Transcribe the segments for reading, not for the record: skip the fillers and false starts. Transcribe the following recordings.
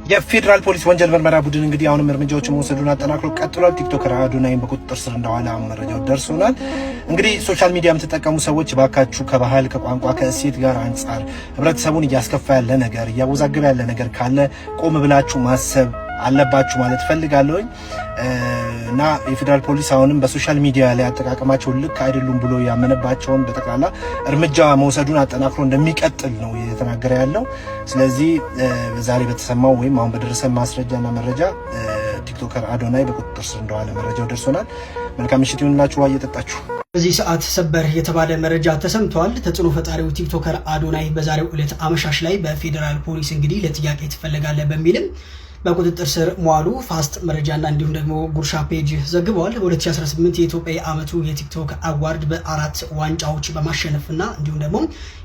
የፌዴራል ፖሊስ ወንጀል ምርመራ ቡድን እንግዲህ አሁንም እርምጃዎችን መውሰዱን አጠናክሮ ቀጥሏል። ቲክቶከር አዶናይን በቁጥጥር ስር እንደዋለ መረጃው ደርሶናል። እንግዲህ ሶሻል ሚዲያ የምትጠቀሙ ሰዎች ባካችሁ ከባህል ከቋንቋ ከእሴት ጋር አንጻር ህብረተሰቡን እያስከፋ ያለ ነገር እያወዛገበ ያለ ነገር ካለ ቆም ብላችሁ ማሰብ አለባችሁ ማለት ፈልጋለሁ እና የፌዴራል ፖሊስ አሁንም በሶሻል ሚዲያ ላይ አጠቃቀማቸው ልክ አይደሉም ብሎ ያመነባቸውን በተቃላ እርምጃ መውሰዱን አጠናክሮ እንደሚቀጥል ነው እየተናገረ ያለው። ስለዚህ ዛሬ በተሰማው ወይም አሁን በደረሰን ማስረጃና መረጃ ቲክቶከር አዶናይ በቁጥጥር ስር እንደዋለ መረጃው ደርሶናል። መልካም ምሽት ይሁንላችሁ። እየጠጣችሁ በዚህ ሰዓት ሰበር የተባለ መረጃ ተሰምቷል። ተጽዕኖ ፈጣሪው ቲክቶከር አዶናይ በዛሬው ዕለት አመሻሽ ላይ በፌዴራል ፖሊስ እንግዲህ ለጥያቄ ትፈልጋለህ በሚልም በቁጥጥር ስር መዋሉ ፋስት መረጃና እንዲሁም ደግሞ ጉርሻ ፔጅ ዘግበዋል። በ2018 የኢትዮጵያ ዓመቱ የቲክቶክ አዋርድ በ4 ዋንጫዎች በማሸነፍና እንዲሁም ደግሞ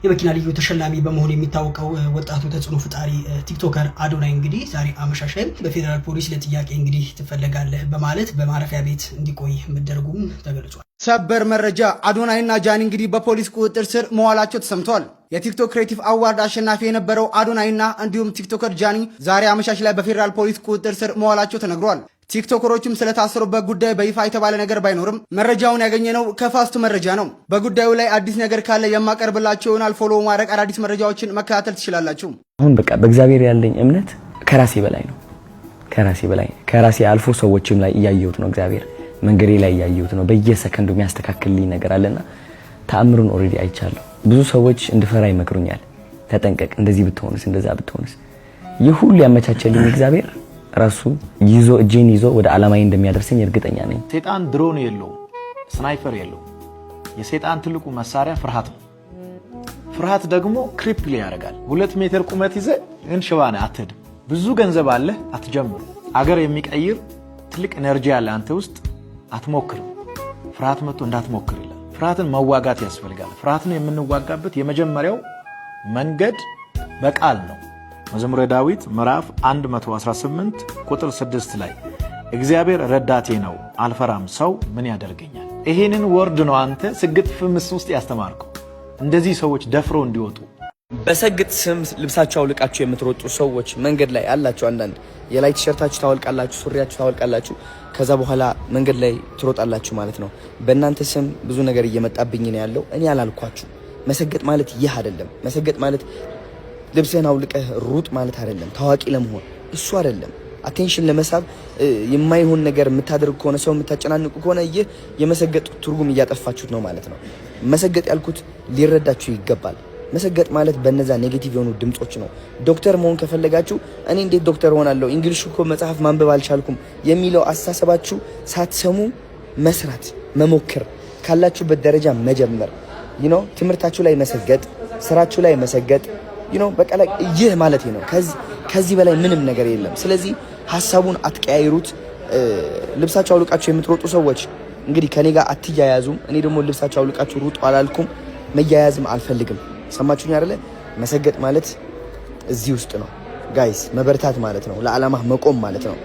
የመኪና ልዩ ተሸላሚ በመሆን የሚታወቀው ወጣቱ ተጽዕኖ ፈጣሪ ቲክቶከር አዶናይ እንግዲህ ዛሬ አመሻሽ ላይ በፌዴራል ፖሊስ ለጥያቄ እንግዲህ ትፈልጋለህ በማለት በማረፊያ ቤት እንዲቆይ መደረጉም ተገልጿል። ሰበር መረጃ አዶናይና ጃኒ እንግዲህ በፖሊስ ቁጥጥር ስር መዋላቸው ተሰምቷል። የቲክቶክ ክሬቲቭ አዋርድ አሸናፊ የነበረው አዶናይና እንዲሁም ቲክቶከር ጃኒ ዛሬ አመሻሽ ላይ በፌዴራል ፖሊስ ቁጥጥር ስር መዋላቸው ተነግሯል። ቲክቶከሮችም ስለታሰሩበት ጉዳይ በይፋ የተባለ ነገር ባይኖርም መረጃውን ያገኘነው ከፋስቱ መረጃ ነው። በጉዳዩ ላይ አዲስ ነገር ካለ የማቀርብላችሁ ይሆናል። ፎሎ ማድረግ አዳዲስ መረጃዎችን መከታተል ትችላላችሁ። አሁን በቃ በእግዚአብሔር ያለኝ እምነት ከራሴ በላይ ነው። ከራሴ አልፎ ሰዎችም ላይ እያየሁት ነው። እግዚአብሔር መንገዴ ላይ እያየሁት ነው። በየሰከንዱ የሚያስተካክልልኝ ነገር አለና ተአምሩን ኦሬዲ አይቻለሁ። ብዙ ሰዎች እንድፈራ ይመክሩኛል። ተጠንቀቅ፣ እንደዚህ ብትሆንስ እንደዛ ብትሆንስ። ይህ ሁሉ ያመቻቸልኝ እግዚአብሔር ራሱ ይዞ እጄን ይዞ ወደ ዓላማዬ እንደሚያደርሰኝ እርግጠኛ ነኝ። ሰይጣን ድሮን የለውም፣ ስናይፐር የለውም። የሰይጣን ትልቁ መሳሪያ ፍርሃት ነው። ፍርሃት ደግሞ ክሪፕል ያደርጋል። 2 ሜትር ቁመት ይዘህ ግን ሽባ ነህ፣ አትሄድም። ብዙ ገንዘብ አለ፣ አትጀምሩ። አገር የሚቀይር ትልቅ ኤነርጂ አለ አንተ ውስጥ፣ አትሞክርም። ፍርሃት መጥቶ እንዳትሞክር ይላል። ፍርሃትን መዋጋት ያስፈልጋል። ፍርሃትን የምንዋጋበት የመጀመሪያው መንገድ በቃል ነው። መዝሙረ ዳዊት ምዕራፍ 118 ቁጥር 6 ላይ እግዚአብሔር ረዳቴ ነው አልፈራም፣ ሰው ምን ያደርገኛል። ይሄንን ወርድ ነው አንተ ስግጥ ፍምስ ውስጥ ያስተማርከው። እንደዚህ ሰዎች ደፍሮ እንዲወጡ በሰግጥ ስም ልብሳቸው አውልቃችሁ የምትሮጡ ሰዎች መንገድ ላይ አላችሁ። አንዳንድ የላይ ቲሸርታችሁ ታወልቃላችሁ፣ ሱሪያችሁ ታወልቃላችሁ። ከዛ በኋላ መንገድ ላይ ትሮጣላችሁ ማለት ነው። በእናንተ ስም ብዙ ነገር እየመጣብኝ ነው ያለው። እኔ አላልኳችሁ። መሰገጥ ማለት ይህ አይደለም። መሰገጥ ማለት ልብስህን አውልቀህ ሩጥ ማለት አይደለም። ታዋቂ ለመሆን እሱ አይደለም። አቴንሽን ለመሳብ የማይሆን ነገር የምታደርጉ ከሆነ ሰው የምታጨናንቁ ከሆነ ይህ የመሰገጥ ትርጉም እያጠፋችሁት ነው ማለት ነው። መሰገጥ ያልኩት ሊረዳችሁ ይገባል። መሰገጥ ማለት በነዛ ኔጌቲቭ የሆኑ ድምጾች ነው። ዶክተር መሆን ከፈለጋችሁ እኔ እንዴት ዶክተር ሆናለሁ እንግሊሽ እኮ መጽሐፍ ማንበብ አልቻልኩም የሚለው አስተሳሰባችሁ ሳትሰሙ መስራት መሞከር፣ ካላችሁበት ደረጃ መጀመር፣ ትምህርታችሁ ላይ መሰገጥ፣ ስራችሁ ላይ መሰገጥ፣ በቃ ይህ ማለት ነው። ከዚህ በላይ ምንም ነገር የለም። ስለዚህ ሐሳቡን አትቀያይሩት። ልብሳችሁ አውልቃችሁ የምትሮጡ ሰዎች እንግዲህ ከኔ ጋር አትያያዙም። እኔ ደግሞ ልብሳችሁ አውልቃችሁ ሩጡ አላልኩም፣ መያያዝም አልፈልግም። ሰማችሁኝ አይደለ? መሰገጥ ማለት እዚህ ውስጥ ነው ጋይስ። መበርታት ማለት ነው። ለዓላማ መቆም ማለት ነው።